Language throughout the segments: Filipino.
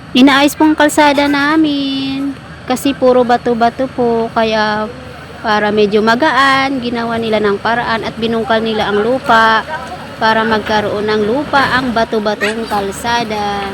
Inaayos pong kalsada namin kasi puro bato-bato po, kaya para medyo magaan, ginawa nila ng paraan at binungkal nila ang lupa para magkaroon ng lupa ang bato-batong kalsada.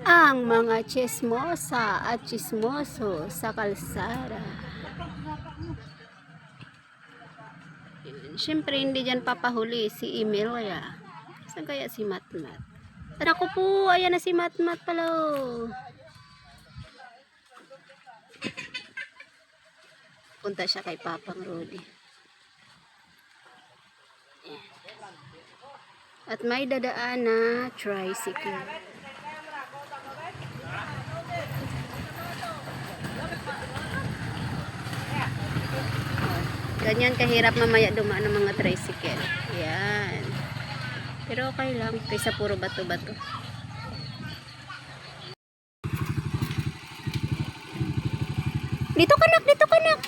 Ang mga chismosa at chismoso sa kalsada. Siyempre hindi dyan papahuli si Emilia. Saan kaya si Matmat? Ako po, ayan na si Matmat pala. Punta siya kay Papang Rudy. At may dadaan na tricycle. Ganyan kahirap mamaya dumaan ng mga tricycle. Yan. Pero okay lang kaysa puro bato-bato. Dito ka nak, dito ka nak.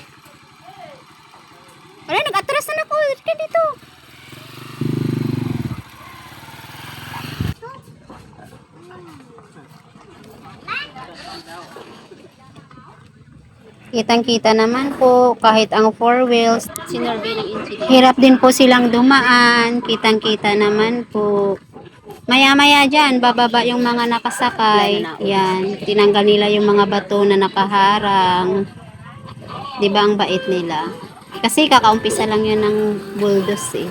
Wala, nag-atras na ako. Dito. Kitang-kita naman po kahit ang four wheels, sinurvey ng incident. Hirap din po silang dumaan. Kitang-kita naman po. Maya-maya dyan, bababa yung mga nakasakay. Yan, tinanggal nila yung mga bato na nakaharang. Diba ang bait nila? Kasi kakaumpisa lang yun ng bulldoze eh.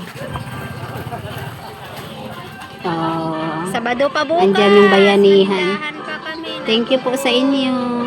Oh, Sabado pa bukas. Andyan yung bayanihan. Thank you po sa inyo.